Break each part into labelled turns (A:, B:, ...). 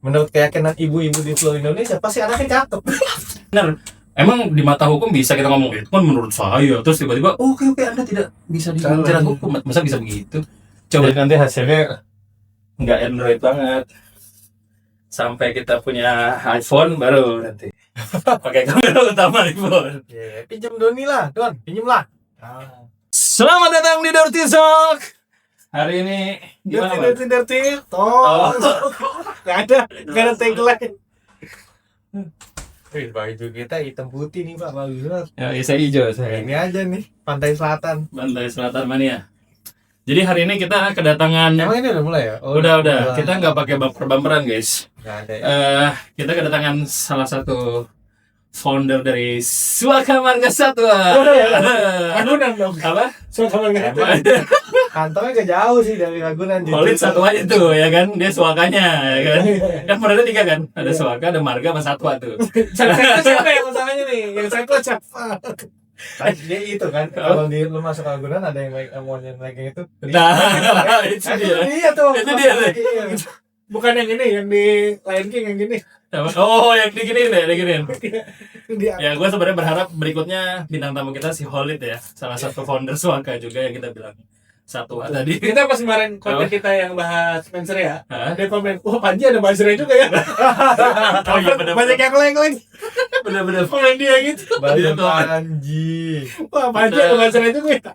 A: menurut keyakinan ibu-ibu di seluruh Indonesia pasti anaknya cakep.
B: Benar. Emang di mata hukum bisa kita ngomong itu kan menurut saya, terus tiba-tiba oke Anda tidak bisa dijerat hukum, masa bisa begitu? Coba
A: Jadi nanti hasilnya nggak Android banget.
B: sampai kita punya iPhone baru nanti pakai kamera utama iPhone.
A: Pinjam Doni lah, Don, pinjam lah.
B: Selamat datang di Dirty Talk. Hari ini gimana, Bang?
A: Dirty Talk. Nggak ada tagline. Baju kita hitam putih nih Pak, bagus banget.
B: Ya, saya hijau saya.
A: Ini aja nih, Pantai Selatan.
B: Pantai Selatan Mania. Jadi hari ini kita kedatangan.
A: Emang ini udah mulai ya? Oh,
B: udah. Kita nggak pakai bumper-bumperan guys.
A: Nggak ada ya?
B: Kita kedatangan salah satu founder dari Suaka Marga Satwa.
A: Ragunan dong.
B: Apa?
A: Suaka Marga Satwa. Kantornya gak jauh sih dari Ragunan.
B: Holit satu aja tuh ya kan, dia Suakanya ya kan. Kan modalnya 3 kan, ada Suaka, ada Marga, sama Satwa tuh.
A: Siapa yang masalahnya nih? Yang saya siapa? Dia itu kan, kalau di lu masuk Ragunan ada yang lagi itu.
B: Nah, itu dia.
A: Iya tuh.
B: Itu dia.
A: Bukan yang ini, yang di Lion King yang gini.
B: Oh, yang diginiin ya, diginiin.
A: Dia.
B: Ya, gue sebenarnya berharap berikutnya bintang tamu kita si Holit ya, salah satu founder Suaka juga yang kita bilang Satwa tadi.
A: Kita pas kemarin konten kita yang bahas Spencer ya,
B: Hah?
A: dia komen, wah Panji ada Basri juga ya.
B: Oh iya benar.
A: Banyak yang lain.
B: Benar.
A: Komen dia gitu.
B: Dia tuh.
A: Panji. Wah Panji ada Basri juga ya.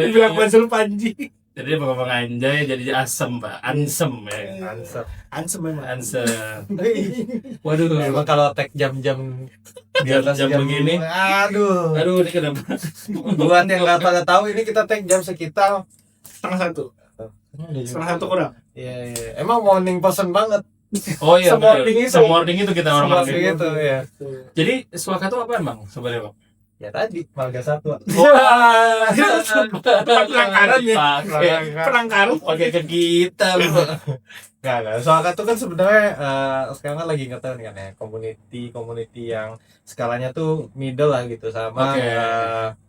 A: Dibilang Basri Panji.
B: Jadi dia ngomong anjay jadi asem Pak, ansem ya.
A: Ansem memang.
B: Ansem. Waduh.
A: Emang kalau tag jam-jam di atas
B: Jam begini.
A: Aduh.
B: Aduh, ini kenapa?
A: Buat yang nggak pada tahu ini kita tag jam sekitar 1:30. 1:30 kurang. Iya. Emang morning person banget.
B: Oh iya,
A: Semorning itu.
B: Semorning itu kita orang
A: Semorning itu ya.
B: Jadi Suaka itu apa emang sebenarnya, Bang?
A: Ya tadi Marga Satwa.
B: Penangkaran ya.
A: Penangkaran.
B: Pakai ke kita, Bang.
A: Enggak. Soalnya tuh kan sebenarnya sekarang kan lagi ngetren kan ya, community yang skalanya tuh middle lah gitu sama
B: Oke.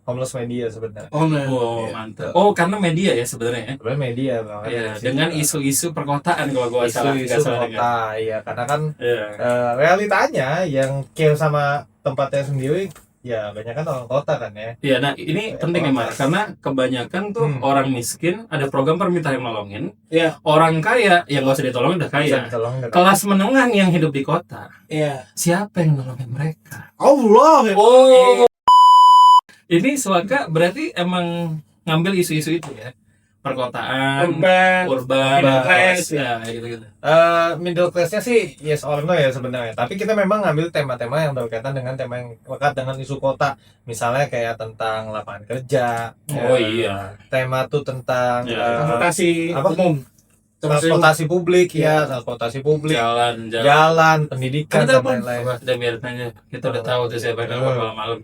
A: homeless media sebenarnya.
B: Oh,
A: Iya.
B: mantap. Oh, karena media ya sebenarnya.
A: Sebenarnya media banget.
B: Iya, dengan isu-isu perkotaan kalau gua salah
A: isu-isu
B: nggak salah dengar.
A: kota, iya karena kan
B: Iya.
A: realitanya yang care sama tempatnya sendiri ya banyak kan orang kota kan ya.
B: Iya, nah ini penting ya, Mas, karena kebanyakan tuh orang miskin ada program pemerintah yang nolongin.
A: Iya.
B: Orang kaya yang nggak usah ditolongin udah
A: Bisa
B: kaya.
A: ditolong.
B: Kelas menengah yang hidup di kota,
A: Iya.
B: siapa yang nolongin mereka?
A: Allah.
B: Oh. Ini Suaka berarti emang ngambil isu-isu itu ya. Perkotaan, urban,
A: middle
B: class,
A: class,
B: ya gitu-gitu.
A: Middle class-nya sih yes or no ya sebenarnya. Tapi kita memang ngambil tema-tema yang berkaitan dengan tema yang lekat dengan isu kota. Misalnya kayak tentang lapangan kerja.
B: Oh iya.
A: Tema tuh tentang
C: transportasi
A: apa?
C: umum,
A: transportasi publik ya, transportasi publik. Jalan, pendidikan dan lain-lain.
B: Udah biarin aja. Kita udah tahu tuh siapa yang nelfon malam-malam.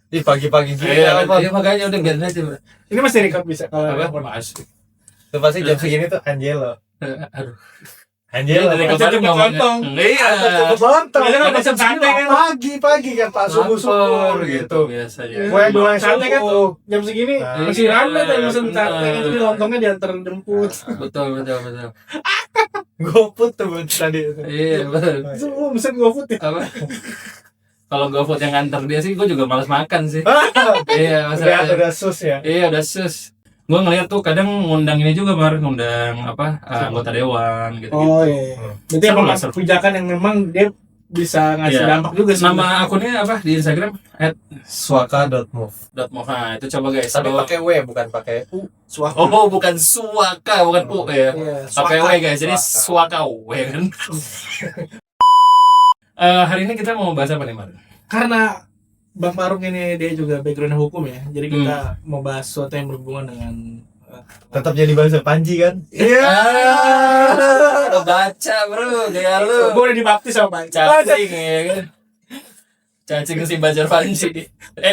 A: Di pagi-pagi gitu.
B: Iya, makanya udah biarin aja, Bro.
C: ini masih record bisa kalau
B: Apa? Mas.
A: Itu pasti jam segini tuh Angelo.
B: Aduh.
A: Angelo.
B: Dari
A: Pasti
B: kemarin
A: cepet
B: ngomongnya.
A: lontong.
B: Iya.
A: Cepet lontong.
C: Biasanya
A: Kan
C: kan
A: jam
C: santai kan.
A: pagi kan Pak subuh-subuh
B: gitu biasanya.
A: Kue doang
C: santai kan
A: subuh.
C: jam segini
A: Nah,
C: masih ramai
B: iya,
C: kan mesen
B: benar.
C: santai kan jadi lontongnya diantar jemput.
B: Betul.
A: GoFood tuh buat tadi.
B: Iya, betul.
C: Itu lu mesen GoFood ya.
B: Apa? Kalau GoFood yang nganter dia sih, gue juga malas makan sih. Iya,
A: Udah sus ya.
B: Iya, udah sus. Gue ngeliat tuh kadang ngundang ini juga, ngundang apa anggota dewan gitu.
C: Oh iya. Berarti
B: Seru
C: emang
B: lah, seru.
C: kebijakan yang memang dia bisa ngasih
B: Iya.
C: dampak juga sih.
B: Nama akunnya apa di Instagram?
A: Suaka.move.
B: @mova. Itu coba guys.
A: Tapi
B: Kalau-
A: pakai W bukan pakai U. Suaka.
B: Oh, bukan Suaka, bukan U ya.
C: Iya.
B: Pakai W guys, jadi Suakau ya kan. Hari ini kita mau bahas apa nih, Mar?
C: Karena Bang Parung ini dia juga background hukum ya. Jadi kita mau bahas sesuatu yang berhubungan dengan
A: Tetap jadi bahasa Panji kan?
C: Iya.
B: Udah baca, Bro, gaya lu.
C: Gue udah dibaptis sama Bang.
B: Cacing ya kan. Cacing si Bajar Panji.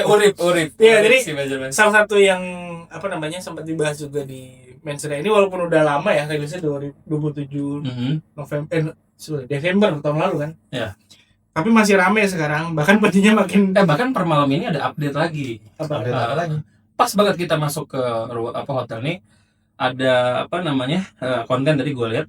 B: Urip.
C: Iya, jadi
B: si Bajar Panji.
C: salah satu yang apa namanya sempat dibahas juga di Mensreya ini walaupun udah lama ya, rilisnya 2027 November Desember tahun lalu kan.
B: Iya.
C: Tapi masih rame sekarang, bahkan petinya makin
B: Bahkan per malam ini ada update lagi.
C: apa?
A: Update apa lagi?
B: Pas banget kita masuk ke hotel nih, ada apa namanya konten tadi gue lihat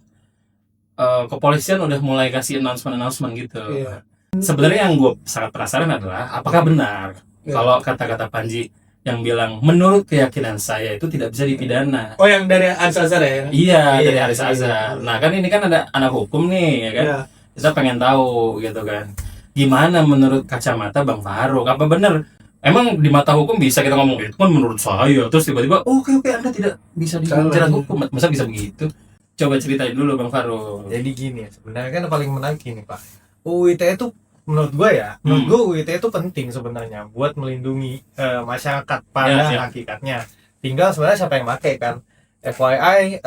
B: kepolisian udah mulai kasih announcement gitu.
C: Iya.
B: Sebenarnya yang gue sangat penasaran adalah apakah benar
C: Iya.
B: kalau kata-kata Panji yang bilang menurut keyakinan saya itu tidak bisa dipidana.
C: Oh, yang dari Al-Azhar ya?
B: Iya, dari
A: Iya,
B: Haris
A: iya.
B: Azhar. Nah kan ini kan ada anak hukum nih, ya kan?
C: Iya.
B: Kita pengen tahu gitu kan. Gimana menurut kacamata Bang Faruk? Apa benar? Emang di mata hukum bisa kita ngomong itu kan menurut saya. Terus tiba-tiba, oke Anda tidak bisa dijerat hukum. Masa bisa begitu? Coba ceritain dulu Bang Faruk.
A: Jadi gini, sebenarnya kan yang paling menarik ini Pak. UU ITE itu menurut gue UU ITE itu penting sebenarnya buat melindungi masyarakat pada
B: Ya, ya.
A: hakikatnya. Tinggal sebenarnya siapa yang pakai kan. FYI,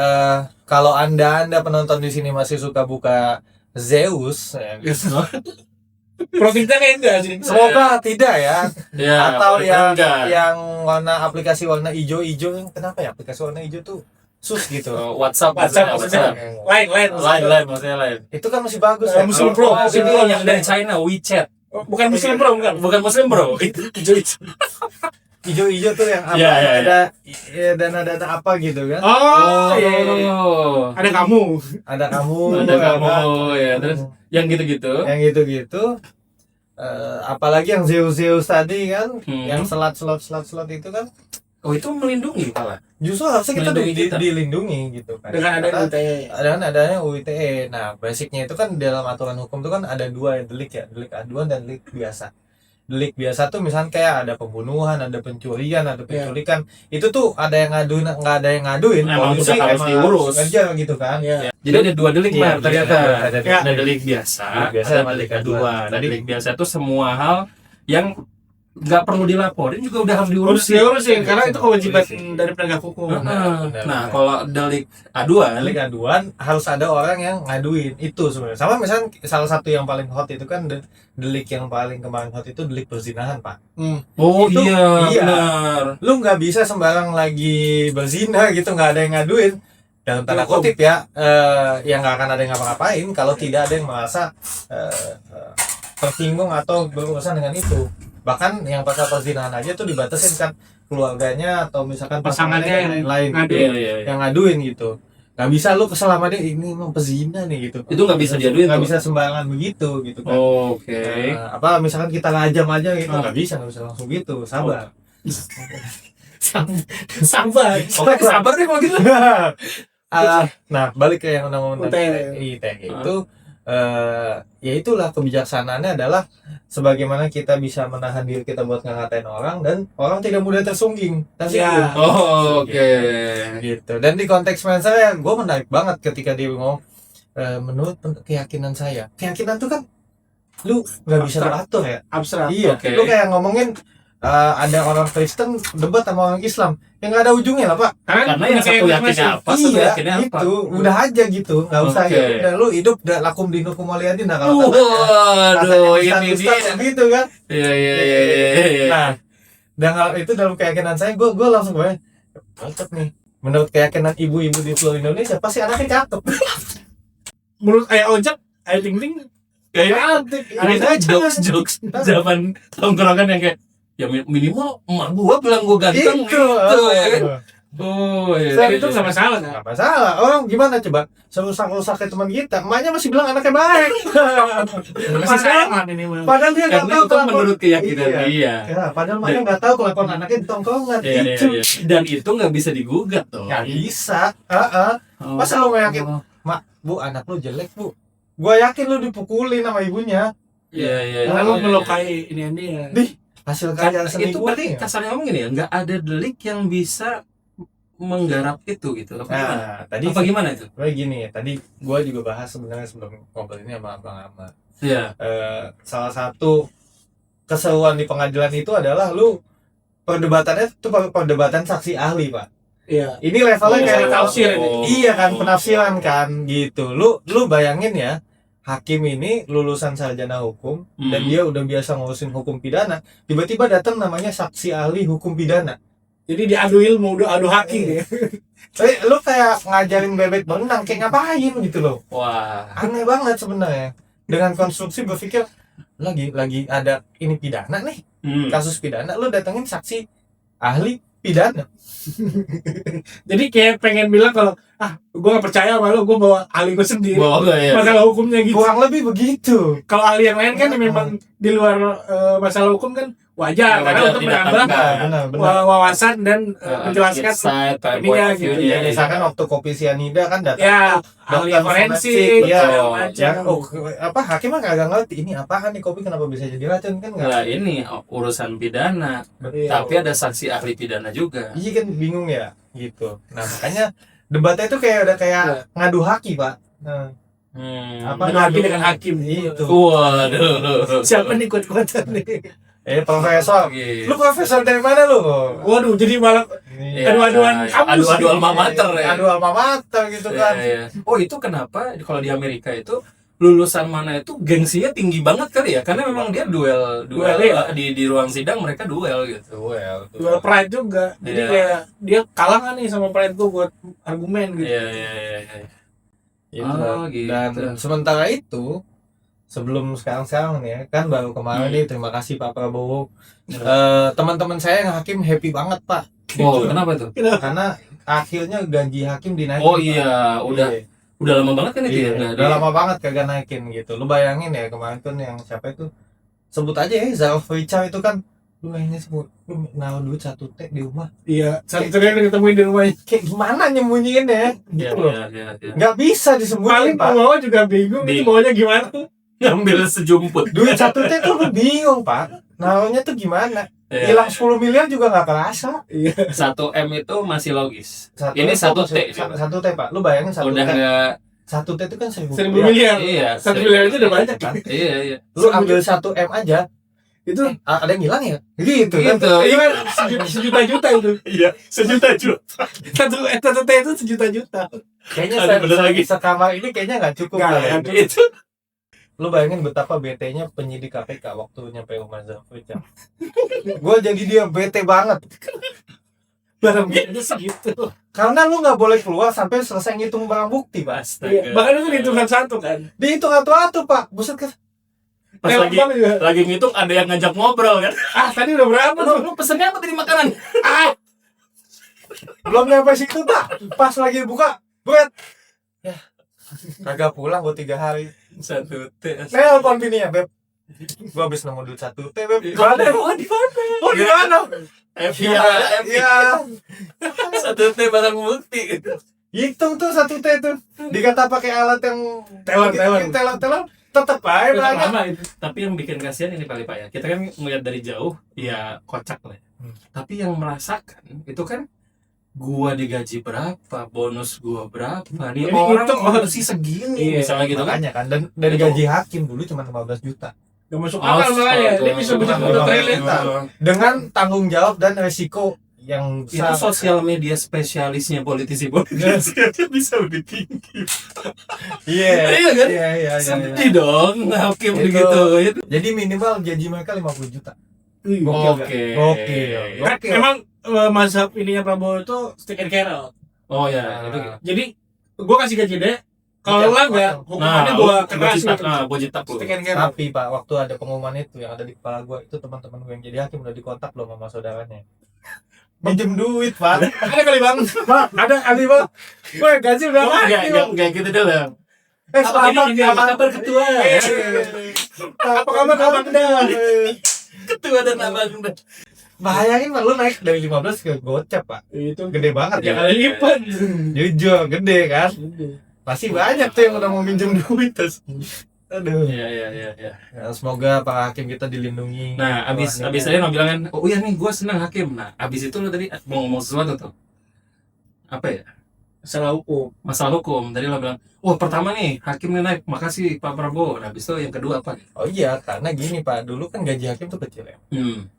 A: kalau anda penonton di sini masih suka buka Zeus,
C: Profitnya kayak enggak sih?
A: semoga tidak ya.
B: Ya,
A: Atau
B: enggak.
A: yang warna aplikasi warna hijau-hijau, kenapa ya aplikasi warna hijau tuh sus gitu.
B: WhatsApp
C: maksudnya. Lain.
B: maksudnya lain.
A: Itu kan masih bagus
C: Eh,
A: ya.
C: Muslim
A: Kalau-
C: Pro.
B: Oh,
C: Muslim
B: ini
C: Pro
B: yang dari China, WeChat.
C: Bukan Muslim Bro, bukan.
B: Bukan Muslim bro. Itu
A: hijau-hijau tuh yang apa
B: Iya, iya,
A: ada ya, dan ada apa gitu kan.
C: Oh, iya. Ada kamu.
A: Ada kamu,
B: Ada kamu ya. Terus yang gitu-gitu.
A: yang gitu-gitu. Apalagi yang Zeus tadi kan, yang slot itu kan
B: Oh itu melindungi malah.
A: justru harusnya kita
B: Melindungi kita.
A: dilindungi gitu kan.
C: Dengan ada
A: Karena
C: UTE.
A: adanya UU ITE. Nah, basicnya itu kan dalam aturan hukum itu kan ada dua ya, delik aduan dan delik biasa. Delik biasa tuh misalnya kayak ada pembunuhan, ada pencurian, ada penculikan. Itu tuh ada yang ngaduin, nggak ada yang ngaduin.
B: Emang
A: Polisi
B: udah harus
A: emang
B: diurus.
A: kerja gitu kan.
C: Iya.
B: Jadi ada dua delik
A: Iya,
B: Pak, ternyata.
A: ada
C: Ya.
B: Ada delik biasa,
A: Delik biasa
B: ada
A: sama
B: delik
A: delik
B: aduan.
A: aduan.
B: Nah, delik biasa itu semua hal yang nggak perlu dilaporin juga udah harus
C: Harus
B: diurusin.
C: diurusin karena itu kewajiban
A: Diurusin.
C: dari penegak hukum.
B: Heeh.
A: Benar,
B: Nah,
A: benar.
B: kalau delik aduan,
A: Delik aduan harus ada orang yang ngaduin itu sebenarnya. Sama misalnya salah satu yang paling hot itu kan delik yang paling kemarin hot itu delik perzinahan Pak.
B: oh
A: Itu-
B: iya,
A: iya.
B: benar.
A: Lu nggak bisa sembarang lagi berzina gitu nggak ada yang ngaduin. Dalam tanda
C: Hukum.
A: kutip ya, yang nggak akan ada yang ngapa-ngapain kalau tidak ada yang merasa tersinggung atau berurusan dengan itu. Bahkan yang pasal perzinahan aja tuh dibatasin kan keluarganya atau misalkan
C: Pasangannya yang
A: lain
C: ngaduin.
B: Iya.
A: yang ngaduin gitu. Nggak bisa lu kesel sama dia ini emang pezina nih gitu.
B: Itu nggak bisa diaduin
A: Nggak
B: tuh?
A: bisa sembarangan begitu gitu kan.
B: Oke.
A: Apa misalkan kita ngajam aja gitu
B: Ah.
A: nggak bisa langsung gitu, sabar.
C: Sabar.
B: Oke, sabar deh kalau gitu.
A: Nah, balik ke yang undang-undang
C: ITE.
A: ITE itu ya itulah kebijaksanaannya adalah sebagaimana kita bisa menahan diri kita buat ngatain orang dan orang tidak mudah tersinggung.
C: Ya.
B: Oh, oke.
A: Gitu. Dan di konteks saya, gue menarik banget ketika dia ngomong menurut keyakinan saya. Keyakinan tuh kan lu nggak bisa lu atur ya.
C: Abstrak.
A: Iya.
B: Oke.
A: Lu kayak ngomongin ada orang Kristen debat sama orang Islam yang nggak ada ujungnya lah Pak.
B: Karena yang satu yakinnya apa, satu
A: Iya,
B: yakinnya apa.
A: itu udah aja gitu, nggak usah
B: Oke.
A: ya. Udah lu hidup udah lakum dinukum waliyadin nah kalau
B: Waduh, ini
A: Ustaz
B: dia.
A: gitu kan.
B: Iya.
A: Nah, dan hal itu dalam keyakinan saya, gue langsung banget mantep nih. Menurut keyakinan ibu-ibu di seluruh Indonesia pasti anaknya cakep.
C: Menurut Ayah Ojek, Ayah Ting Ting,
A: Cantik.
B: Ada jokes zaman tongkrongan yang kayak ya minimal emak gua bilang gua ganteng gitu ya kan. Oh iya.
C: tapi itu nggak masalah kan?
A: Nggak masalah. Orang gimana coba? Serusak-rusaknya teman kita, emaknya masih bilang anaknya baik.
C: Masih sayangan ini mah.
A: Padahal dia nggak
B: Karena
A: tahu
B: itu menurut keyakinan
A: Iya.
B: dia.
A: Ya, padahal emaknya nggak tahu kelakuan anaknya di tongkrongan.
B: Iya,
A: Itu
B: iya. Dan itu nggak bisa digugat tuh.
A: nggak bisa.
B: Oh.
A: Masa lu nggak yakin? Mak, bu, anak lu jelek bu. Gua yakin lu dipukulin sama ibunya.
B: Iya.
C: Karena lu melukai ini dia.
A: Hasil
B: Kan,
A: karya seni
B: itu
A: gua
B: berarti
A: nih.
B: kasarnya ngomong gini ya, nggak ada delik yang bisa menggarap itu gitu. Apa gimana?
A: Nah, tadi
B: Apa gimana itu?
A: gue gini ya, tadi gua juga bahas sebenarnya sebelum ngobrol ini sama Abang Ahmad.
B: Iya.
A: Salah satu keseruan di pengadilan itu adalah lu perdebatannya itu perdebatan saksi ahli Pak.
C: Iya.
A: Ini levelnya
C: Oh,
A: kayak
C: tafsir ini.
A: Iya kan, penafsiran kan gitu. Lu bayangin ya, hakim ini lulusan sarjana hukum dan dia udah biasa ngurusin hukum pidana, tiba-tiba datang namanya saksi ahli hukum pidana.
C: Jadi diadu ilmu, udah adu haki dia.
A: Lu kayak ngajarin bebek berenang kayak ngapain gitu loh.
B: Wah.
A: Aneh banget sebenarnya. Dengan konstruksi berpikir lagi ada ini pidana nih, kasus pidana, lu datengin saksi ahli pidana.
C: Jadi kayak pengen bilang kalau gue gak percaya sama lo, gue bawa ahli gue sendiri.
B: Bawa enggak ya?
C: Masalah hukumnya gitu.
A: Kurang lebih begitu.
C: Kalau ahli yang lain kan memang di luar masalah hukum kan wajar, karena untuk menambah
A: Benar.
C: wawasan dan menjelaskan ininya gitu.
A: Ya, misalkan waktu kopi sianida kan datang
C: Ya, ahli
A: dokter
C: forensik,
A: ya,
B: Oh,
A: ya, apa hakim mah kagak ngerti ini apaan nih kopi kenapa bisa jadi racun kan nggak.
B: Nah, ini urusan pidana,
C: Iya.
B: tapi ada saksi ahli pidana juga.
A: Iya kan bingung ya gitu. Nah makanya debatnya itu kayak udah kayak ngadu haki pak. Nah,
C: Ngadu haki dengan hakim.
A: itu.
B: Waduh.
C: Siapa nih kuat-kuatan nih?
A: Profesor.
B: Gitu.
A: Lu profesor dari mana lu?
C: Waduh, jadi malah
B: Iya,
C: adu-aduan kampus.
B: adu alma mater ya.
A: Adu alma mater gitu kan.
B: Iya, iya. Oh, itu kenapa kalau di Amerika itu lulusan mana itu gengsinya tinggi banget kali ya? Karena memang dia duel
C: ya?
B: di ruang sidang mereka duel gitu.
C: Dual pride juga. Jadi
B: Iya.
C: kayak dia kalah nggak nih sama pride gue buat argumen gitu.
B: Iya.
A: Gitu.
B: Oh, gitu.
A: Dan sementara itu sebelum sekarang nih ya, kan baru kemarin nih terima kasih Pak Prabowo. Teman-teman saya yang hakim happy banget Pak.
B: Oh, kenapa tuh?
A: Karena akhirnya gaji hakim dinaikin.
B: Oh
A: Pak.
B: iya, udah lama banget kan itu
A: Iya,
B: ya?
A: udah lama banget kagak naikin gitu. Lu bayangin ya kemarin tuh yang siapa itu sebut aja ya Zalfrica itu kan lu ini sebut lu naruh duit 1 T di rumah.
C: Iya, satu triliun ditemuin di rumahnya.
A: Kayak gimana nyembunyiin ya?
B: Iya,
A: Gitu loh.
B: iya.
A: Nggak bisa disembunyiin
C: Paling
A: Pak.
C: pembawa juga bingung itu
B: Bingung.
C: bawanya gimana.
B: Ngambil sejumput.
A: Duit 1 T tuh lu bingung Pak. Naruhnya tuh gimana?
B: Iya.
A: Hilang 10 miliar juga nggak kerasa.
B: 1 M itu masih logis.
A: Satu
B: Ini
A: T
B: 1
A: tuh
B: T.
A: satu T Pak. Lu bayangin 1
B: Udah
A: T.
B: enggak.
A: 1 T itu kan 1.000
C: 1.000 miliar.
B: Iya.
C: 1 miliar itu udah banyak kan.
B: Iya.
A: Lu ambil 1 M aja.
C: Itu
A: Ada yang hilang ya? Gitu kan.
B: Gitu.
C: iya kan sejuta-juta itu.
B: Iya, sejuta-juta.
C: Satu T itu sejuta-juta.
A: Kayaknya
B: Ada bener lagi.
A: sekamar ini kayaknya nggak cukup
C: Nggak,
A: kali ya.
C: kan.
B: Itu
A: Lu bayangin betapa BT-nya penyidik KPK waktu nyampe rumah Zalfrica. Gue jadi dia bete banget.
C: Barang buktinya segitu.
A: Karena lu nggak boleh keluar sampai selesai ngitung barang bukti, Pak.
B: astaga.
C: Bahkan itu hitungan satu kan.
A: Dihitung atu-atu, Pak. Buset kan.
B: Pas
C: Lewat
B: lagi
C: bank juga.
B: lagi ngitung ada yang ngajak ngobrol kan.
C: Tadi udah berapa tuh?
B: Lu pesennya apa tadi makanan?
A: Belum nyampe situ, Pak. Pas lagi buka, buat. Ya. Kagak pulang gua 3 hari.
B: 1 T.
A: Nelpon bininya, Beb. Gua habis nemu duit 1 T, Beb. Mana?
B: Di mana?
A: Oh, di mana?
B: Iya.
A: Iya.
B: 1 T barang bukti.
A: Hitung tuh 1 T tuh. Dikata pakai alat yang teler, tetep aja
C: Udah
A: banyak.
C: lama itu.
B: Tapi yang bikin kasihan ini paling Pak ya. Kita kan melihat dari jauh ya kocak lah. Tapi yang merasakan itu kan gua digaji berapa, bonus gua berapa. Nih
C: Ini
B: orang
C: hitung,
B: harus segini
C: Iya,
B: misalnya gitu kan.
A: Makanya kan dan dari gaji hakim dulu cuma 15 juta.
C: Gak masuk akal makanya. Dia bisa beli triliun.
A: Dengan tanggung jawab dan resiko yang
B: Itu
A: besar.
B: sosial media spesialisnya politisi-politisi dia bisa lebih tinggi.
A: Iya.
B: Iya kan?
A: Iya.
B: Sedih dong hakim
A: Itu.
B: begitu. Itu.
A: Jadi minimal gaji mereka 50 juta.
C: Iya.
A: Gokil.
C: Kan memang mazhab ininya Prabowo itu stick and carrot.
B: Oh ya, itu.
C: Jadi gue kasih gaji deh. Kalau lah nggak, hukumannya gue keras gitu.
B: gua jitak lu.
C: Stick and carrot.
A: Tapi Pak, waktu ada pengumuman itu yang ada di kepala gua, itu teman-teman gue yang jadi hakim udah dikontak belum sama saudaranya. Minjem duit, Pak.
C: Ada kali bang. Pak, ada kali bang. Gue gaji udah
B: Enggak gitu deh lah.
A: Selamat
B: Ini apa kabar ketua?
C: Apa kabar Anda?
B: Ketua dan abang.
A: Bayangin Pak, lu naik dari 15 ke gocap, Pak.
C: Itu
A: Gede banget
C: yang
A: ya.
C: ada lipat.
A: Jujur, gede kan. Masih banyak tuh yang udah mau minjem duit terus. Aduh.
B: Iya.
A: Ya, semoga Pak Hakim kita dilindungi.
B: Nah, abis tadi lo bilang kan, oh iya nih gue senang hakim. Nah, abis itu lo tadi mau ngomong sesuatu tuh. Apa ya?
C: Salah hukum.
B: Masalah hukum. Tadi lo bilang, wah pertama nih hakim nih naik, makasih Pak Prabowo. Nah, abis itu yang kedua apa?
A: Oh iya, karena gini Pak, dulu kan gaji hakim tuh kecil ya.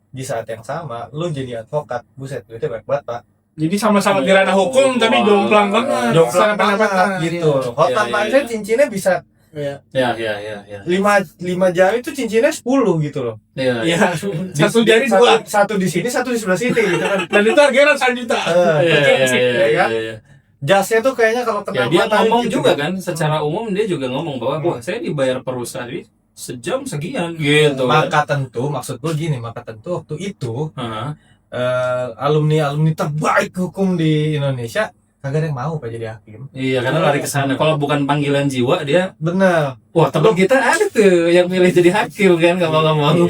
A: Di saat yang sama, lu jadi advokat, buset, duitnya banyak banget Pak.
C: Jadi sama-sama di ranah hukum tapi jomplang banget.
A: Jomplang
C: Sana
A: banget
C: pendapatan.
A: gitu. Hotan
B: Iya,
A: aja
B: iya.
A: cincinnya bisa
C: Iya.
B: Ya.
A: 5 jari itu cincinnya 10 gitu loh.
B: Iya.
C: Iya. Satu jari dua.
A: Satu di sini, satu di sebelah sini gitu kan.
C: Dan itu harganya ratusan juta.
B: Iya.
A: Jasnya tuh kayaknya kalau
B: Ya
A: kena
B: dia
A: matahari
B: ngomong
A: gitu
B: juga kan, secara umum dia juga ngomong bahwa wah saya dibayar perusahaan ini sejam sekian gitu.
A: Maka tentu, maksud gue gini, maka tentu waktu itu
B: Hah?
A: alumni terbaik hukum di Indonesia kagak ada yang mau Pak jadi hakim.
B: Iya, karena lari ke sana. Kalau bukan panggilan jiwa dia,
A: Bener.
B: wah teman kita ada tuh yang milih jadi hakim kan, nggak mau.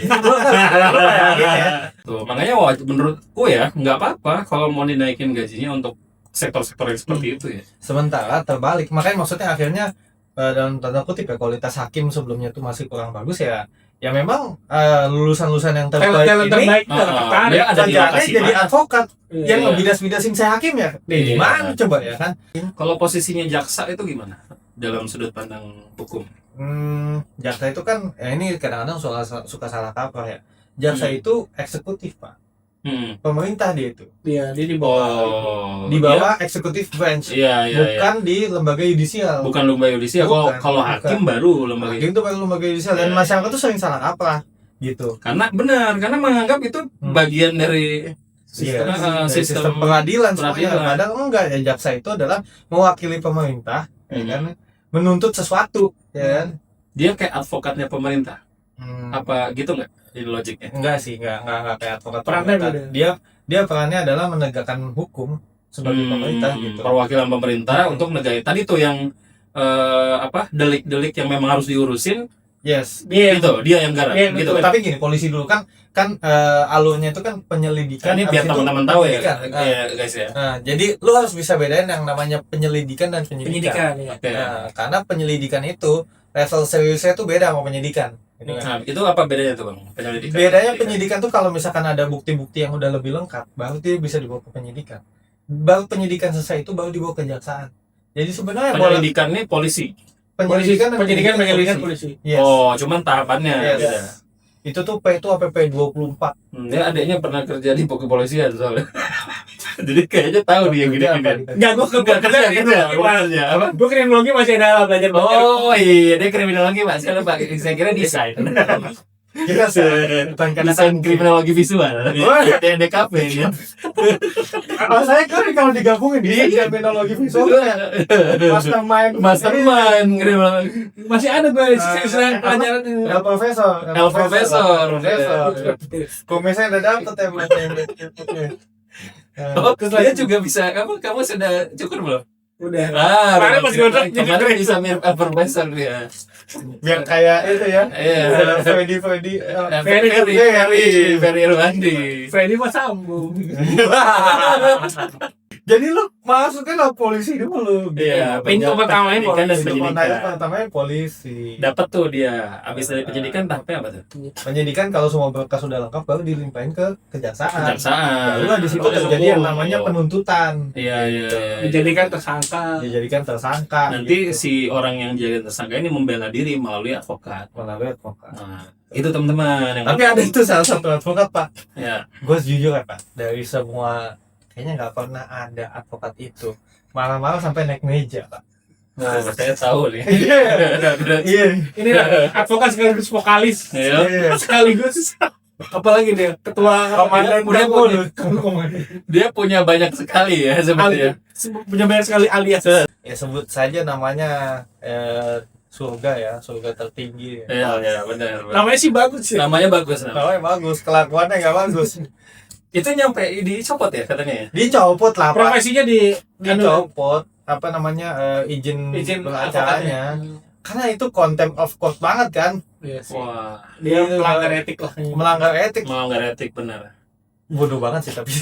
B: Tuh, makanya menurutku ya nggak apa-apa kalau mau dinaikin gajinya untuk sektor-sektor yang seperti itu ya.
A: Sementara terbalik, makanya maksudnya akhirnya dalam tanda kutip ya kualitas hakim sebelumnya tuh masih kurang bagus ya. Ya memang lulusan-lulusan yang terbaik
C: talent
A: ini
C: terbaik
B: dia
C: tertarik.
B: ada di
A: kerjaannya
B: lokasi
A: jadi
B: mana.
A: advokat
C: Iya.
A: yang ngebidas-bidasin saya hakim ya.
B: Iya.
A: Gimana coba ya kan?
B: Kalau posisinya jaksa itu gimana dalam sudut pandang hukum?
A: Jaksa itu kan ya ini kadang-kadang suka salah kaprah ya. Jaksa itu eksekutif Pak. Pemerintah dia itu.
C: Dia di bawah.
B: Oh,
A: Di bawah eksekutif branch.
B: iya,
A: Bukan di lembaga yudisial.
B: bukan lembaga yudisial. Kalau
A: Bukan,
B: kalau
A: bukan.
B: hakim baru lembaga.
A: Hakim itu baru lembaga yudisial dan
B: Iya.
A: masyarakat tuh sering salah kaprah gitu.
B: Karena menganggap itu bagian dari
A: Iya,
B: Sistem-
A: dari
B: sistem
A: peradilan semuanya.
B: peradilan.
A: Padahal enggak ya, jaksa itu adalah mewakili pemerintah ya kan, menuntut sesuatu ya kan.
B: dia kayak advokatnya pemerintah.
A: Hmm,
B: Apa gitu nggak ini logiknya?
A: enggak sih, enggak kayak advokat
C: Perannya
A: pemerintah.
C: beda.
A: Dia perannya adalah menegakkan hukum sebagai pemerintah gitu.
B: Perwakilan pemerintah untuk negain tadi tuh yang delik-delik yang memang harus diurusin,
A: Yes.
C: Dia
B: itu dia yang garap
C: Iya,
B: gitu
C: betul.
B: kan.
A: Tapi gini, polisi dulu kan alurnya itu kan penyelidikan.
B: Ini
A: habis
B: biar
A: itu
B: teman-teman tahu ya,
A: penyidikan.
B: ya guys ya.
A: Nah, jadi lu harus bisa bedain yang namanya penyelidikan dan penyidikan.
C: penyidikan ya.
B: Oke.
A: Nah, karena penyelidikan itu level seriusnya tuh beda sama penyidikan. Gitu kan.
B: Nah, itu apa bedanya tuh bang? Penyelidikan.
A: Bedanya penyidikan tuh kalau misalkan ada bukti-bukti yang udah lebih lengkap, baru dia bisa dibawa ke penyidikan. Baru penyidikan selesai itu baru dibawa ke kejaksaan. Jadi sebenarnya
B: Penyelidikan nih polisi.
A: penyidikan dan
C: penyelidikan polisi.
A: Yes.
B: Oh, cuman tahapannya
A: Yes.
B: beda.
A: Itu tuh P itu APP 24.
B: Dia adiknya pernah kerja di kepolisian soalnya. Jadi kayaknya tahu dia yang gini-gini.
C: Enggak, gua
B: Enggak kerja gitu ya, bukannya apa?
C: Gua kriminologi masih ada belajar.
B: Oh iya, dia kriminologi mas. Kalau pak, saya kira desain.
A: Kita bukan karena
B: Desain kriminologi visual. Dia DKP ya.
A: Oh, saya kan kalau digabungin dia kriminologi visual mastermind
B: Kriminologi.
C: Masih ada gua sisa pelajaran ini.
A: El Profesor
B: El Profesor.
A: Komisnya udah dapet ya
B: Oh, dia juga bisa. Kamu sudah cukur belum?
C: Udah.
B: Kemarin
C: Kemarin pas kontrak jadi
B: kemarin bisa mirip El Profesor dia.
A: biar kayak itu ya.
B: Iya.
A: Freddy
B: Ferry Irwandi.
C: Freddy mah sambung.
A: Jadi lu masuknya lah polisi dulu lu.
B: Iya,
C: Pintu pertamanya
B: penyidikan dan
A: Itu
B: penyidikan.
A: pertamanya polisi.
B: Dapat tuh dia. Habis dari penyidikan tahapnya apa tuh?
A: Penyidikan kalau semua berkas sudah lengkap baru dilimpahin ke kejaksaan.
B: Kejaksaan.
A: Baru di situ terjadi yang namanya penuntutan.
B: Iya.
C: Dijadikan tersangka.
A: Dijadikan tersangka.
B: Nanti
A: gitu.
B: si orang yang jadi tersangka ini membela diri melalui advokat.
A: melalui advokat.
B: Nah, itu teman-teman yang
A: Tapi ada itu salah satu advokat Pak.
B: ya.
A: Gue jujur ya Pak, dari semua kayaknya nggak pernah ada advokat itu malam-malam sampai naik meja Pak.
B: Nah, saya tahu nih.
A: Iya.
C: Ini advokat sekaligus vokalis.
B: Iya.
C: Sekaligus apalagi dia ketua
A: Komandan
B: Dia
A: Bravo
B: punya-
A: lu.
B: Dia punya banyak sekali ya sebenarnya.
C: punya banyak sekali alias.
A: Ya sebut saja namanya surga ya, surga tertinggi.
B: Iya, benar.
C: Namanya sih bagus ya.
B: Namanya bagus.
A: Namanya bagus, kelakuannya nggak bagus.
B: Itu nyampe dicopot ya katanya ya?
A: Dicopot lah Pak.
C: Profesinya
A: Dicopot apa namanya izin beracaranya. Karena itu contempt of court banget kan.
C: Iya sih.
B: Wah,
C: Dia
A: Iya.
C: melanggar etik lah.
A: Melanggar etik.
B: melanggar etik benar.
A: Bodoh banget sih tapi.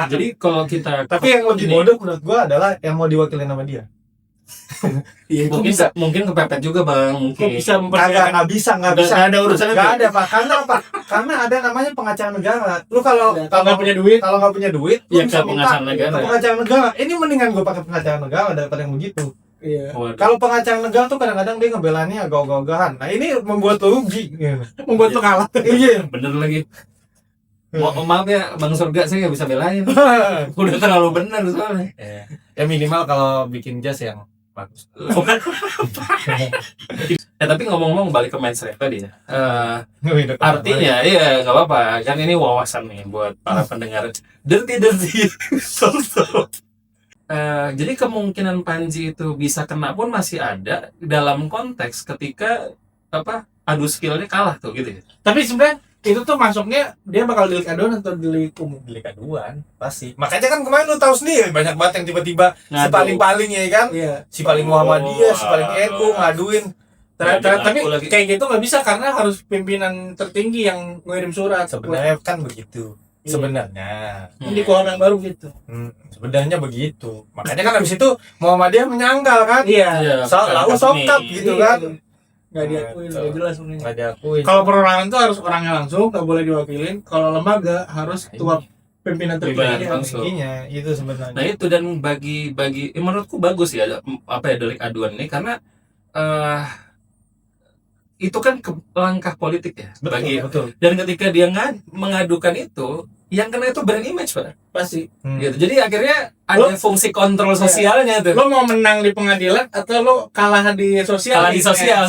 B: Jadi kalau kita
A: Tapi yang lebih
B: Ini,
A: bodoh menurut gua adalah yang mau diwakilin sama dia.
C: Iya, itu
B: mungkin
C: bisa.
B: mungkin kepepet juga bang,
C: Kok
B: mungkin.
C: bisa mempercayakan
A: Nggak bisa.
B: Nggak ada urusannya.
A: Nggak ada Pak. Karena apa? Karena ada namanya pengacara negara. Lu kalau
C: kalau nggak punya duit.
A: kalau nggak punya duit, lu
B: Ya,
A: bisa
B: ke
A: minta
B: pengacara negara.
A: ke pengacara negara. Ini mendingan gua pakai pengacara negara daripada yang begitu.
C: Iya.
B: Waduh.
A: Kalau pengacara negara tuh kadang-kadang dia ngebelanya agak-agahan. Nah ini membuat lu rugi.
C: Membuat lu kalah.
A: Iya.
B: Bener lagi. Maaf ya Bang Surga, saya nggak bisa belain. Udah terlalu bener soalnya.
A: Ya minimal kalau bikin jas yang bagus.
B: Tapi ngomong-ngomong balik ke mindset tadi ya. Artinya iya nggak apa-apa. Kan ini wawasan nih buat para pendengar. Dirty. So. Jadi kemungkinan Panji itu bisa kena pun masih ada dalam konteks ketika adu skillnya kalah tuh gitu ya.
C: Tapi sebenarnya itu tuh masuknya dia bakal delik aduan atau delik umum?
A: Delik aduan pasti. Makanya kan kemarin lu tahu sendiri banyak banget yang tiba-tiba si
B: Ngadu.
A: paling-paling ya kan,
C: Iya.
A: si paling Muhammadiyah, si paling
B: Wah.
A: NU ngaduin.
C: Tapi
B: Aku lagi.
C: kayak gitu nggak bisa karena harus pimpinan tertinggi yang ngirim surat.
A: Sebenarnya kan begitu.
C: Iya.
A: Sebenarnya.
C: Di KUHP yang baru gitu.
A: Sebenarnya begitu. Makanya kan habis itu Muhammadiyah menyangkal kan.
C: Iya.
A: Lalu sokap gitu kan.
C: Nggak diakuin, nggak jelas sebenarnya.
A: Nggak diakuin.
C: Kalau perorangan tuh harus orangnya langsung, nggak boleh diwakilin. Kalau lembaga harus ketua pimpinan
B: Pimpinan
C: tertinggi.
B: langsung.
A: Intinya itu sebenarnya.
B: Nah itu, dan bagi menurutku bagus ya apa ya delik aduan ini, karena itu kan langkah politik ya bagi,
A: betul.
B: dan ketika dia mengadukan itu, yang kena itu brand image Pak.
C: Pasti.
B: Gitu. Jadi akhirnya ada fungsi kontrol sosialnya tuh.
C: Lo mau menang di pengadilan atau lo kalah di sosial?
B: Kalah di sosial,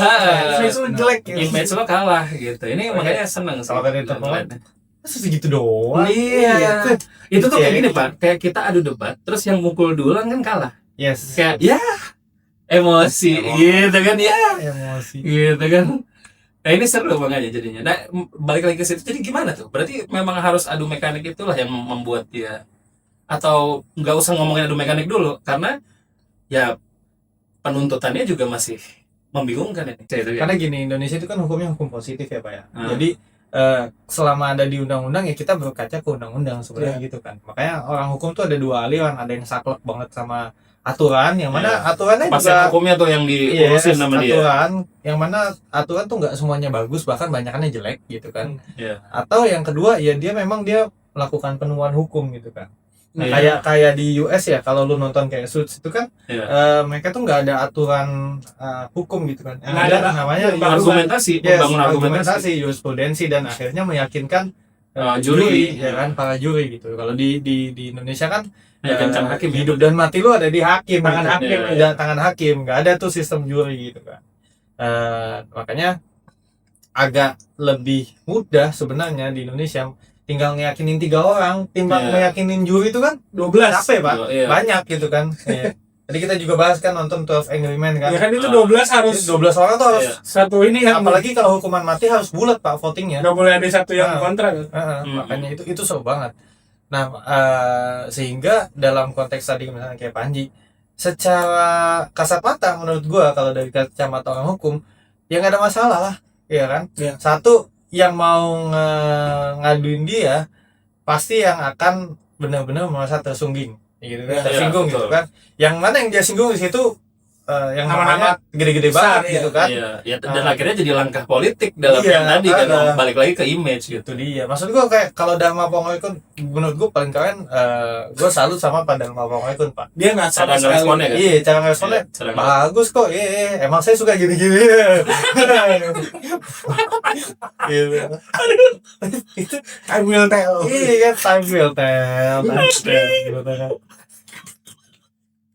C: Image lo jelek gitu.
B: Image lo kalah gitu. Ini makanya seneng sih.
A: Kalau tadi terpengaruh, masa segitu doang?
B: Iya. Itu tuh kayak
A: Iya.
B: gini Pak, kayak kita adu debat, terus yang mukul duluan kan kalah.
A: Yes.
B: Kayak ya emosi gitu kan ya.
A: Emosi.
B: Gitu kan. Nah ini seru makanya jadinya. Nah balik lagi ke situ, jadi gimana tuh? Berarti memang harus adu mekanik itulah yang membuat dia, atau nggak usah ngomongin adu mekanik dulu, karena ya penuntutannya juga masih membingungkan ini.
A: Karena gini, Indonesia itu kan hukumnya hukum positif ya Pak ya.
B: Hmm.
A: Jadi selama ada di undang-undang ya kita berkaca ke undang-undang sebenarnya gitu kan. Makanya orang hukum tuh ada dua aliran, ada yang saklek banget sama aturan, yang mana aturannya
B: Kepastian
A: juga
B: hukumnya tuh yang diurusin sama dia.
A: aturan, yang mana aturan tuh nggak semuanya bagus, bahkan banyakannya jelek gitu kan.
B: Iya.
A: Atau yang kedua ya dia memang dia melakukan penuhan hukum gitu kan. Nah,
B: Iya.
A: kayak di US ya, kalau lu nonton kayak Suits itu kan
B: Iya.
A: mereka tuh nggak ada aturan hukum gitu kan. Yang
C: Nggak
A: ada
C: ada.
A: namanya
B: Argumentasi,
A: yes,
B: membangun argumentasi.
A: jurisprudensi, dan akhirnya meyakinkan
B: Juri.
A: ya kan, para juri gitu. Kalau di Indonesia kan
B: Meyakinkan hakim ya.
A: hidup dan mati lu ada di hakim,
C: Tangan
A: gitu.
C: hakim,
A: Ya, tangan hakim, nggak ada tuh sistem juri gitu kan. Makanya agak lebih mudah sebenarnya di Indonesia, tinggal ngeyakinin 3 orang timbang
B: Iya.
A: ngeyakinin juri itu kan
C: 12.
A: capek Pak,
B: Iya.
A: banyak gitu kan. Iya. Tadi kita juga bahas kan nonton 12 Angry Men kan.
C: Ya kan itu 12 harus
A: Jadi 12 orang tuh harus
B: Iya.
C: satu ini kan.
A: apalagi kalau hukuman mati harus bulat Pak votingnya.
C: Nggak boleh ada satu yang
A: Nah.
C: kontra kan.
A: Makanya itu seru banget. Nah, sehingga dalam konteks tadi misalnya kayak Panji, secara kasat mata menurut gua kalau dari kacamata orang hukum ya nggak ada masalah lah, ya kan?
C: Iya.
A: Satu, yang mau ngaduin dia pasti yang akan benar-benar merasa tersungging, gitu kan?
C: Iya,
A: Tersinggung
B: betul.
A: gitu kan? Yang mana yang dia singgung di situ yang
C: Nama-nama
A: namanya gede-gede
C: besar,
A: banget gitu kan?
B: Iya, ya, dan akhirnya jadi langkah politik dalam
A: Iya,
B: yang tadi kan,
A: ada.
B: balik lagi ke image gitu.
A: Itu dia, maksud gua kayak kalau Dharma Pangoikun menurut gua paling keren, gua salut sama Pak Dharma Pangoikun Pak.
C: Dia nggak
B: Cara
C: sama sekali.
B: ngeresponnya kan.
A: Iya, cara responnya
B: Iya, cara
A: bagus kok. Iya, emang saya suka gini-gini. Gitu. Itu
C: I will tell.
A: iya kan, time will tell. Gitu kan.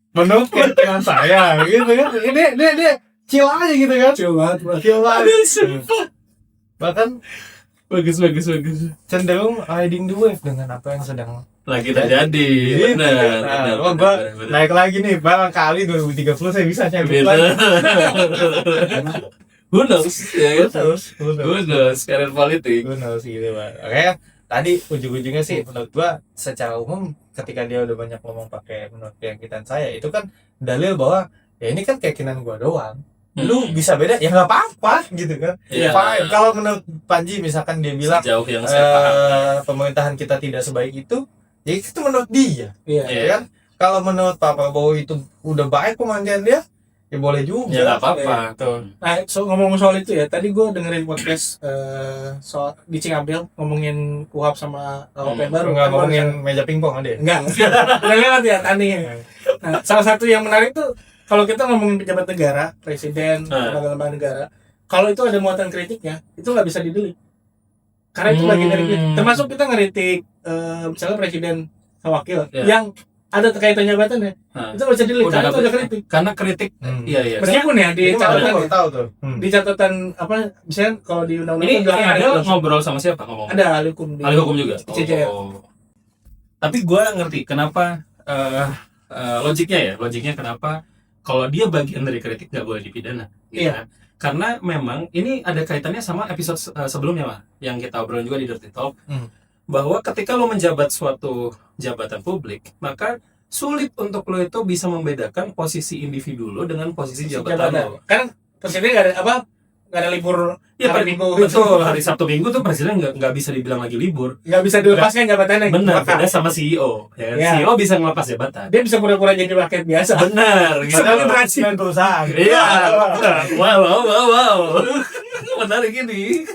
A: Menurut keyakinan saya gitu kan. Ini chill aja gitu kan.
C: Coba.
A: Chill aja. Bahkan
B: Bagus.
A: cenderung riding the wave dengan apa yang sedang
B: Lagi terjadi.
A: Gitu.
B: Benar.
A: Nah, gua naik lagi nih, barangkali 2030 saya bisa nyampe
B: Benar. Who knows? Ya kan? Who knows? Karir politik.
A: Gunung sih gitu Pak. Oke, tadi ujung-ujungnya sih menurut gua secara umum ketika dia udah banyak ngomong pakai menurut keyakinan saya itu kan dalil bahwa ya ini kan keyakinan gua doang. Lu bisa beda ya nggak apa-apa gitu kan.
B: Iya.
A: Fine. Kalau menurut Panji misalkan dia bilang
B: Sejauh yang saya paham.
A: pemerintahan kita tidak sebaik itu, ya itu menurut dia,
C: Iya.
B: Iya.
A: ya kan? Kalau menurut Pak Prabowo itu udah baik pemerintahan dia, ya boleh juga.
B: Ya nggak apa-apa.
A: Tuh.
C: Nah, ngomong soal itu ya, tadi gue dengerin podcast soal di Cingambil ngomongin KUHP sama KUHP yang baru.
A: Nggak
C: Kan
A: ngomongin
C: barusan.
A: meja pingpong ada ya?
C: Enggak. Udah lewat ya tani. Nah, salah satu yang menarik tuh kalau kita ngomongin pejabat negara, presiden, lembaga-lembaga negara, kalau itu ada muatan kritiknya, itu nggak bisa didelik. Karena itu bagian dari kritik. Termasuk kita ngeritik misalnya presiden sama wakil yang ada terkaitan jabatannya, itu nggak bisa didelik karena itu udah kritik.
B: Karena kritik. Iya.
C: Meskipun ya di
A: Ini
C: catatan
A: baru tahu tuh.
C: di catatan apa misalnya kalau di undang-undang
B: Ini
C: itu bilang
B: ada
C: ada
B: ngobrol sama siapa ngomong?
C: ada ahli hukum di
B: Ahli hukum juga.
C: CJR.
B: Tapi gue ngerti kenapa logiknya kenapa kalau dia bagian dari kritik nggak boleh dipidana. Gitu
C: Iya.
B: kan? Karena memang ini ada kaitannya sama episode sebelumnya lah, yang kita obrolin juga di Dirty Talk, bahwa ketika lo menjabat suatu jabatan publik, maka sulit untuk lo itu bisa membedakan posisi individu lo dengan posisi jabatan lo.
C: Kan presiden nggak ada libur
B: Ya,
C: hari Minggu,
B: betul. Hari Sabtu Minggu tuh presiden nggak bisa dibilang lagi libur.
C: nggak bisa dilepaskan jabatannya.
B: Benar,
C: Maka
B: beda sama CEO. Ya,
C: Ya.
B: CEO bisa ngelepas jabatan.
C: dia bisa pura-pura jadi rakyat biasa.
B: Benar, gitu.
C: Sebagai berhasil.
A: Dan perusahaan.
B: Iya, wow. Menarik ini.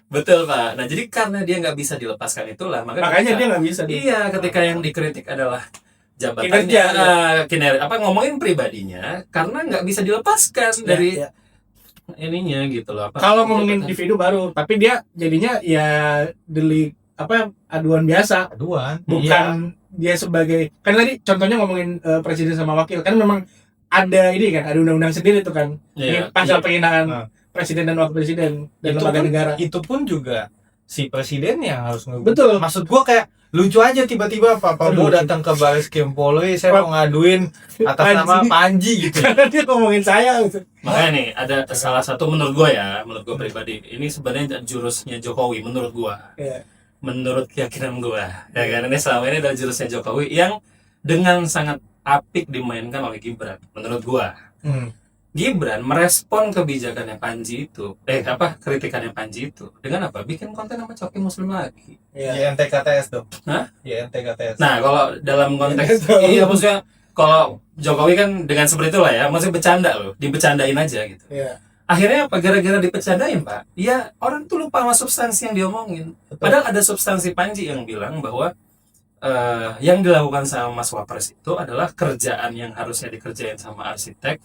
B: Betul Pak. Nah jadi karena dia nggak bisa dilepaskan itulah,
C: Makanya dia nggak bisa.
B: Iya, ketika yang dikritik adalah jabatannya,
C: Kinerja,
B: ngomongin pribadinya, karena nggak bisa dilepaskan dari ininya gitu loh.
C: Kalau ngomongin individu baru, tapi dia jadinya ya delik aduan biasa,
A: Aduan.
C: bukan dia sebagai, kan tadi contohnya ngomongin presiden sama wakil, kan memang ada ini kan, ada undang-undang sendiri tuh kan,
B: Iya.
C: pasal penghinaan
A: Nah.
C: presiden dan wakil presiden dan
A: Itu
C: lembaga
A: pun-
C: negara.
A: Itu pun juga si presiden yang harus
C: Betul.
A: Maksud gua kayak lucu aja tiba-tiba Pak Prabowo
C: Lucu.
A: datang ke Baris Krim Polri, saya mau ngaduin atas nama Panji gitu.
C: Karena dia ngomongin saya gitu.
B: Makanya nih ada salah satu menurut gue pribadi, ini sebenarnya jurusnya Jokowi menurut gue,
C: Iya.
B: menurut keyakinan gue, ya kan, ini selama ini adalah jurusnya Jokowi yang dengan sangat apik dimainkan oleh Gibran menurut gue. Gibran merespon kebijakannya Panji itu, kritikannya Panji itu dengan apa? Bikin konten sama Coki Muslim lagi.
C: Iya.
A: YNTKTS dong.
B: Hah?
A: YNTKTS.
B: Nah kalau dalam konteks,
C: Itu.
B: iya maksudnya kalau Jokowi kan dengan seperti itulah ya, maksudnya bercanda loh, dibecandain aja gitu.
C: Iya.
B: Akhirnya apa? Gara-gara dipecandain Pak, ya orang tuh lupa sama substansi yang diomongin. Padahal ada substansi Panji yang bilang bahwa yang dilakukan sama Mas Wapres itu adalah kerjaan yang harusnya dikerjain sama arsitek,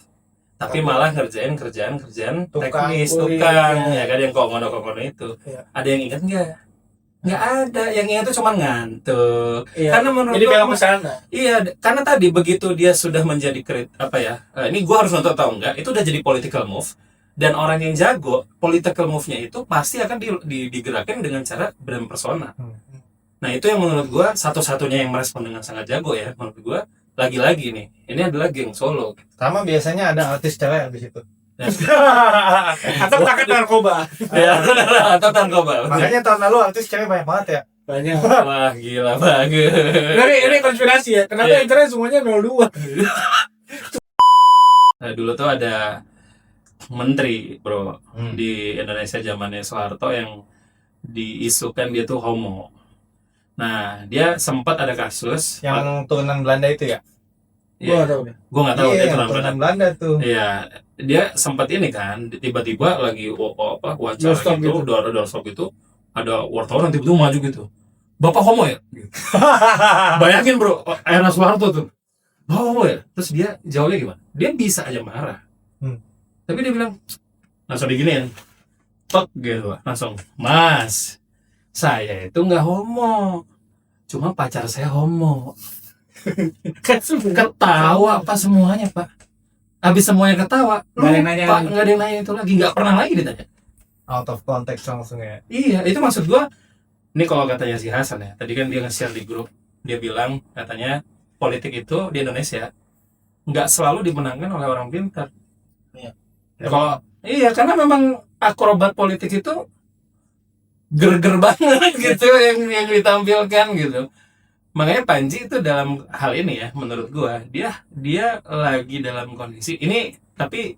B: tapi malah ngerjain kerjaan teknis, tukang, ya kan, yang kokono itu.
C: Iya.
B: Ada yang ingat nggak? Nggak ada. Yang ingat itu cuma ngantuk.
C: Iya.
B: Karena menurut
C: Jadi
B: gua-
C: belok ke sana.
B: Iya, karena tadi begitu dia sudah menjadi ini gua harus nonton atau enggak, itu udah jadi political move, dan orang yang jago political move-nya itu pasti akan digerakin dengan cara brand persona. Nah, itu yang menurut gua satu-satunya yang merespon dengan sangat jago ya, menurut gua. Lagi-lagi nih, ini adalah geng Solo.
A: Sama biasanya ada artis cewek habis itu.
C: Atau pakai narkoba.
B: Ya, atau narkoba.
A: Makanya tahun lalu artis cewek banyak banget ya.
C: Banyak.
B: Wah, gila bagus.
C: Ini konspirasi ya. Kenapa
B: Iya.
C: internet semuanya 02?
B: Nah, dulu tuh ada menteri, bro, di Indonesia zamannya Soeharto yang diisukan dia tuh homo. Nah, dia sempat ada kasus
A: Yang turunan Belanda itu ya.
C: Gua nggak tahu deh.
B: gue nggak tahu
A: Iya,
B: dia
A: yang
B: turunan
A: turunan
B: Belanda.
A: Belanda tuh.
B: Iya, dia sempat ini kan, tiba-tiba lagi wawancara
C: Doorstop
B: gitu,
C: gitu.
B: doorstop itu ada wartawan tiba-tiba maju gitu. Bapak homo ya? Bayangin bro, era Soeharto tuh. Bapak homo ya? Terus dia jawabnya gimana? Dia bisa aja marah. Tapi dia bilang, langsung diginiin. Tok gitu, langsung. Mas, saya itu nggak homo. Cuma pacar saya homo. Ketawa Pak semuanya Pak. Habis semuanya ketawa,
C: Nggak ada yang nanya
B: Pak
C: lagi.
B: nggak ada yang nanya itu lagi, nggak pernah lagi ditanya.
A: Out of context langsung ya.
B: Iya, itu maksud gua. Ini kalau katanya si Hasan ya, tadi kan dia nge-share di grup, dia bilang katanya politik itu di Indonesia nggak selalu dimenangkan oleh orang pintar.
A: Iya.
B: Kalau iya, karena memang akrobat politik itu ger-ger banget gitu yang ditampilkan gitu. Makanya Panji itu dalam hal ini ya, menurut gua dia lagi dalam kondisi ini, tapi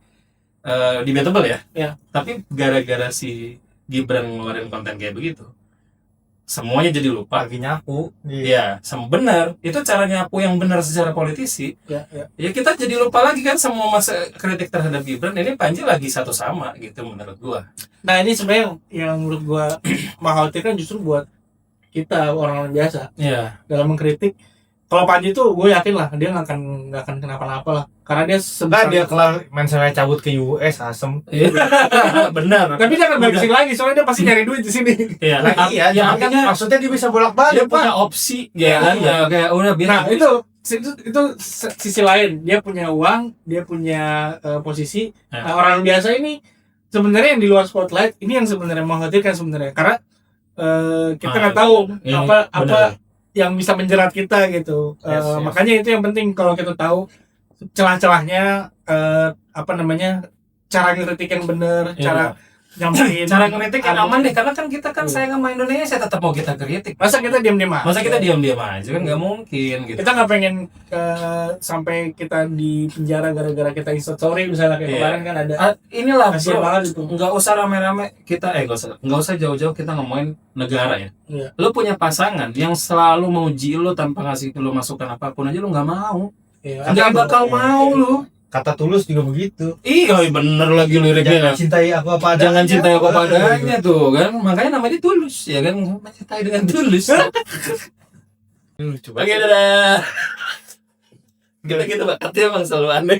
B: debatable ya.
C: Ya.
B: Tapi gara-gara si Gibran ngeluarin konten kayak begitu, semuanya jadi lupa.
A: Lagi nyapu.
B: Iya, benar. Itu cara nyapu yang benar secara politisi.
C: Ya.
B: Ya kita jadi lupa lagi kan semua masa kritik terhadap Gibran. Ini Panji lagi satu sama gitu menurut gua.
C: Nah ini sebenarnya yang menurut gua mengkhawatirkan justru buat kita orang-orang biasa
B: Iya.
C: dalam mengkritik. Kalau Panji tuh gue yakin lah dia nggak akan kenapa-napa lah, karena dia
A: Sebentar dia kelar main cewek cabut ke US asem.
B: Benar.
C: tapi dia akan balik sini lagi soalnya dia pasti nyari duit di sini.
B: Iya.
A: Nah, iya,
B: ya,
A: cuman kan
B: artinya
A: maksudnya dia bisa
B: dia
A: bolak-balik,
B: punya
A: Pak.
B: opsi ya kan. Ya, kayak udah biar.
C: Nah itu sisi lain, dia punya uang, dia punya posisi.
B: Ya.
C: Nah, orang biasa ini sebenarnya yang di luar spotlight ini yang sebenarnya mengkhawatirkan sebenarnya, karena kita nggak tahu
B: ini
C: apa
B: benar.
C: yang bisa menjerat kita gitu.
A: Yes.
C: Makanya itu yang penting, kalau kita tahu celah-celahnya cara ngeritik yang bener,
B: Iya.
C: cara nyampein
B: Cara ngeritik yang aman deh, karena kan kita kan sayang sama Indonesia, tetap mau kita kritik.
C: Masa kita diam-diam aja?
B: Masa kita diam-diam aja kan nggak mungkin gitu.
C: Kita nggak pengen sampai kita di penjara gara-gara kita instastory misalnya kayak
B: Iya.
C: kemarin kan ada.
B: Inilah
C: Kasian
B: bro,
C: banget itu.
B: nggak usah rame-rame kita nggak usah jauh-jauh kita ngomongin negara ya.
C: Iya.
B: Lu punya pasangan yang selalu memuji lu tanpa ngasih lu masukan apapun aja lu nggak mau,
C: Iya.
B: nggak bakal mau lu.
A: Kata Tulus juga begitu.
B: Iya bener lagi
A: Jangan
B: liriknya.
A: cintai aku apa adanya.
B: Jangan cintai aku padanya tuh kan, makanya namanya tulus ya kan, mencintai dengan tulus.
A: Lucu
B: Oke dadah. Kita bakatnya emang selalu aneh.